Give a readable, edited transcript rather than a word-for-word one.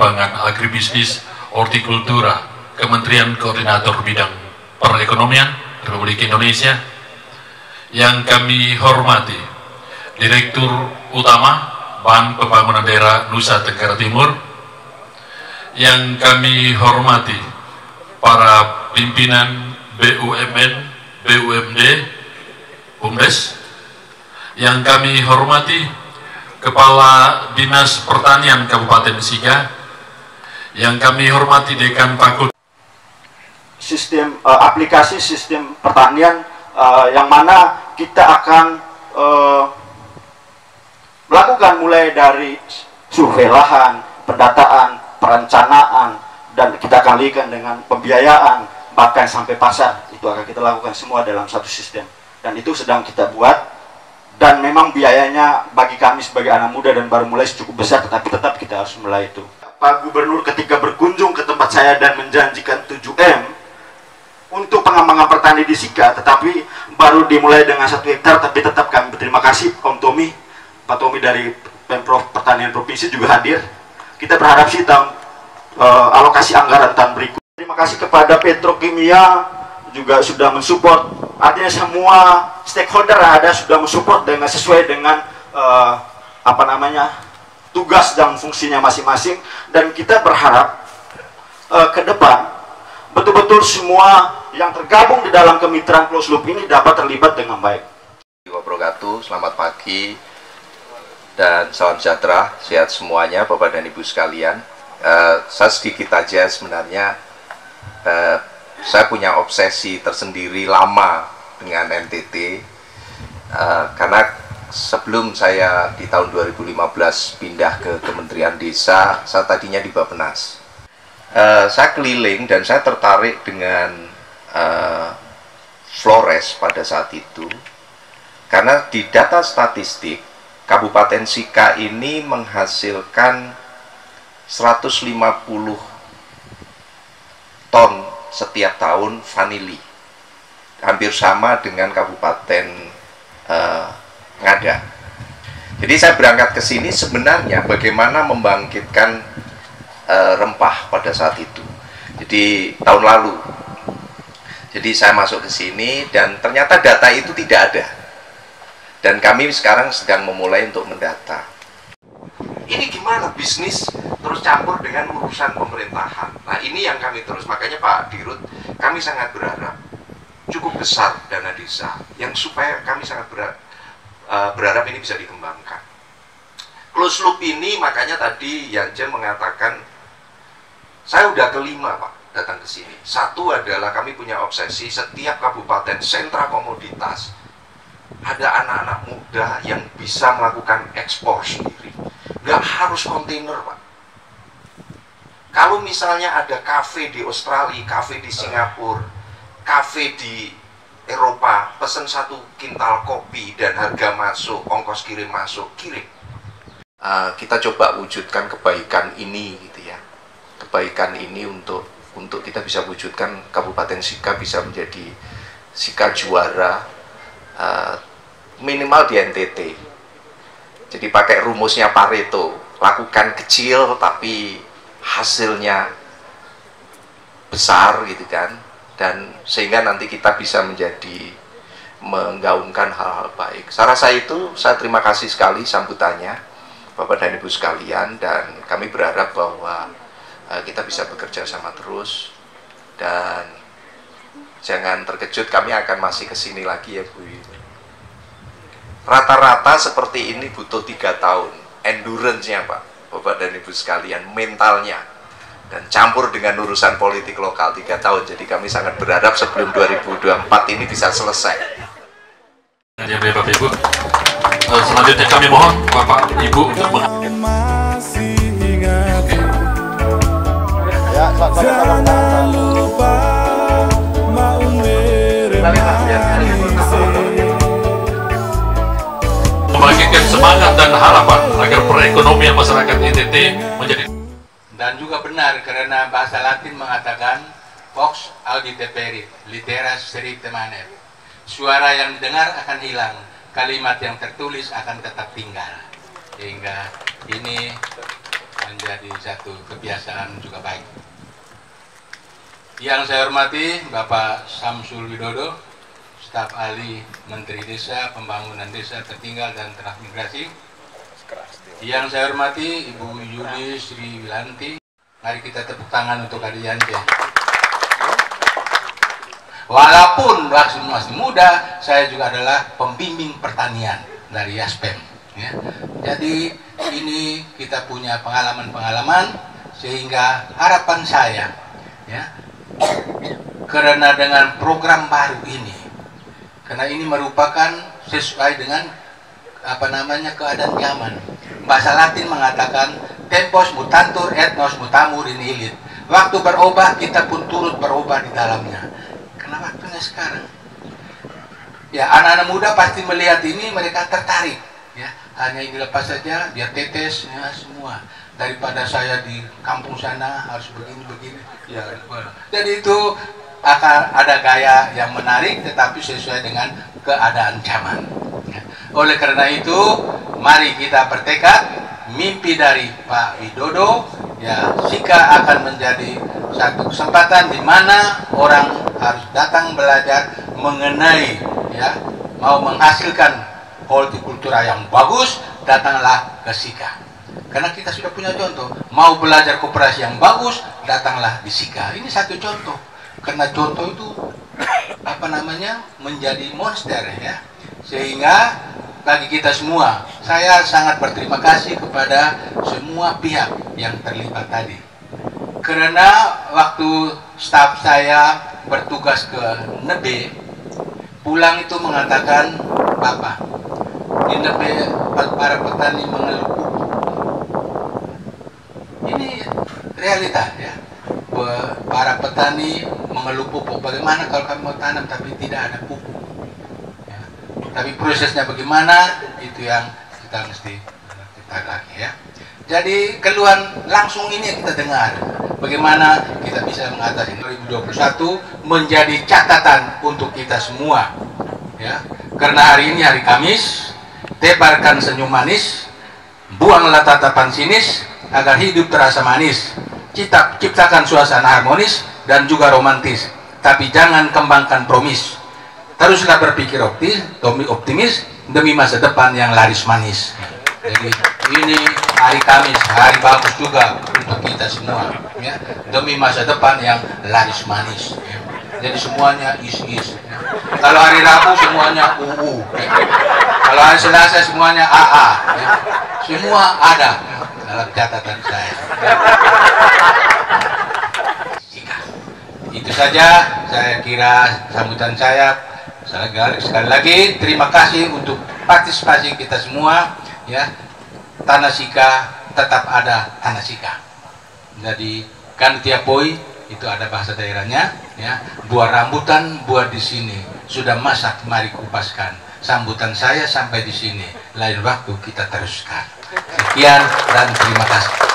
Pengembangan Agribisnis Hortikultura, Kementerian Koordinator Bidang Perekonomian Republik Indonesia. Yang kami hormati Direktur Utama Bank Pembangunan Daerah Nusa Tenggara Timur. Yang kami hormati para pimpinan BUMN, BUMD, BUMDes. Yang kami hormati Kepala Dinas Pertanian Kabupaten Siga. Yang kami hormati Dekan Fakultas aplikasi sistem pertanian yang mana kita akan melakukan mulai dari survei lahan, pendataan, perencanaan, dan kita kalikan dengan pembiayaan, bahkan sampai pasar. Itu akan kita lakukan semua dalam satu sistem, dan itu sedang kita buat. Dan memang biayanya bagi kami sebagai anak muda dan baru mulai cukup besar, tetapi tetap kita harus mulai itu. Pak Gubernur ketika berkunjung ke tempat saya dan menjanjikan 7M untuk pengembangan pertanian di Sika, tetapi baru dimulai dengan 1 hektar, tapi tetap kami berterima kasih Om Tommy, Pak Tommy dari Pemprov Pertanian Provinsi juga hadir. Kita berharap sih tahun alokasi anggaran tahun berikut. Terima kasih kepada Petrokimia juga sudah mensupport. Artinya semua stakeholder yang ada sudah mensupport dengan sesuai dengan tugas dan fungsinya masing-masing, dan kita berharap ke depan betul-betul semua yang tergabung di dalam kemitraan closed loop ini dapat terlibat dengan baik. Wabarakatuh, selamat pagi dan salam sejahtera, sehat semuanya Bapak dan Ibu sekalian. Saya sedikit aja sebenarnya, saya punya obsesi tersendiri lama dengan NTT, karena sebelum saya di tahun 2015 pindah ke Kementerian Desa, saya tadinya di Bappenas. Saya keliling dan saya tertarik dengan Flores pada saat itu, karena di data statistik Kabupaten Sika ini menghasilkan 150 ton setiap tahun vanili, hampir sama dengan Kabupaten Ngada. Jadi saya berangkat ke sini sebenarnya bagaimana membangkitkan rempah pada saat itu. Jadi tahun lalu. Jadi saya masuk ke sini dan ternyata data itu tidak ada. Dan kami sekarang sedang memulai untuk mendata. Ini gimana bisnis terus campur dengan urusan pemerintahan. Nah, ini yang kami terus, makanya Pak Dirut, kami sangat berharap cukup besar dana desa yang supaya kami sangat berharap ini bisa dikembangkan. Closed loop ini, makanya tadi Yanja mengatakan, saya udah kelima Pak datang ke sini. Satu adalah kami punya obsesi setiap kabupaten sentra komoditas ada anak-anak muda yang bisa melakukan ekspor sendiri. Nggak harus kontainer Pak. Kalau misalnya ada kafe di Australia, kafe di Singapura, kafe di Eropa, pesen 1 kintal kopi dan harga masuk, ongkos kirim masuk, kirim. Kita coba wujudkan kebaikan ini gitu ya. Kebaikan ini untuk kita bisa wujudkan Kabupaten Sika bisa menjadi Sika juara minimal di NTT. Jadi pakai rumusnya Pareto, lakukan kecil tapi hasilnya besar gitu kan, dan sehingga nanti kita bisa menjadi menggaungkan hal-hal baik. Saya rasa itu, saya terima kasih sekali sambutannya Bapak dan Ibu sekalian, dan kami berharap bahwa kita bisa bekerja sama terus, dan jangan terkejut, kami akan masih kesini lagi ya Bu. Rata-rata seperti ini butuh 3 tahun endurance-nya Pak, Bapak dan Ibu sekalian, mentalnya, dan campur dengan urusan politik lokal 3 tahun. Jadi kami sangat berharap sebelum 2024 ini bisa selesai. Ya Bapak Ibu, selanjutnya kami mohon Bapak Ibu untuk jangan lupa membangkitkan semangat dan harapan agar perekonomian masyarakat NTT menjadi. Dan juga benar karena bahasa Latin mengatakan vox audite perit, litera scripta manet. Suara yang didengar akan hilang, kalimat yang tertulis akan tetap tinggal. Sehingga ini menjadi satu kebiasaan juga baik. Yang saya hormati Bapak Samsul Widodo, staf ahli Menteri Desa, Pembangunan Desa Tertinggal dan Transmigrasi. Yang saya hormati Ibu Yuli Sri Wilanti. Mari kita tepuk tangan untuk Adik Yance. Walaupun masih muda, saya juga adalah pembimbing pertanian dari Yaspem. Ya. Jadi ini kita punya pengalaman-pengalaman, sehingga harapan saya, ya, karena dengan program baru ini, karena ini merupakan sesuai dengan keadaan zaman. Bahasa Latin mengatakan tempus mutantur ethnos mutamur in illit. Waktu berubah, kita pun turut berubah di dalamnya. Karena waktunya sekarang. Ya, anak-anak muda pasti melihat ini, mereka tertarik. Ya, hanya dilepas saja, biar tetes, ya, semua. Daripada saya di kampung sana harus begini-begini. Ya, jadi itu akan ada gaya yang menarik, tetapi sesuai dengan keadaan zaman. Ya. Oleh karena itu, mari kita bertekad, mimpi dari Pak Widodo, ya, Sika akan menjadi satu kesempatan di mana orang harus datang belajar mengenai, ya, mau menghasilkan hortikultura yang bagus, datanglah ke Sika. Karena kita sudah punya contoh, mau belajar koperasi yang bagus, datanglah di Sika. Ini satu contoh. Karena contoh itu menjadi monster, ya. Sehingga bagi kita semua, saya sangat berterima kasih kepada semua pihak yang terlibat tadi. Karena waktu staf saya bertugas ke Nebe, pulang itu mengatakan, Bapak, di Nebe para petani mengeluh. Ini realita, ya. Para petani mengeluh pupuk. Bagaimana kalau kami mau tanam tapi tidak ada pupuk? Ya. Tapi prosesnya bagaimana? Itu yang kita mesti kita lagi, ya. Jadi keluhan langsung ini yang kita dengar. Bagaimana kita bisa mengatasi 2021 menjadi catatan untuk kita semua, ya. Karena hari ini hari Kamis, tebarkan senyum manis, buanglah tatapan sinis agar hidup terasa manis. Ciptakan suasana harmonis dan juga romantis, tapi jangan kembangkan promis. Teruslah berpikir optimis demi masa depan yang laris manis. Jadi ini hari Kamis, hari bagus juga untuk kita semua, ya, demi masa depan yang laris manis. Ya. Jadi semuanya is. Ya. Kalau hari Rabu semuanya UU. Ya. Kalau hari Selasa semuanya AA. Ya. Semua ada dalam catatan saya. Itu saja saya kira sambutan saya. Sekali lagi terima kasih untuk partisipasi kita semua, ya. Tanah Sika tetap ada tanah Sika. Jadi kan tiap poi itu ada bahasa daerahnya, ya. Buah rambutan buat di sini, sudah masak mari kupaskan. Sambutan saya sampai di sini, lain waktu kita teruskan. Sekian dan terima kasih.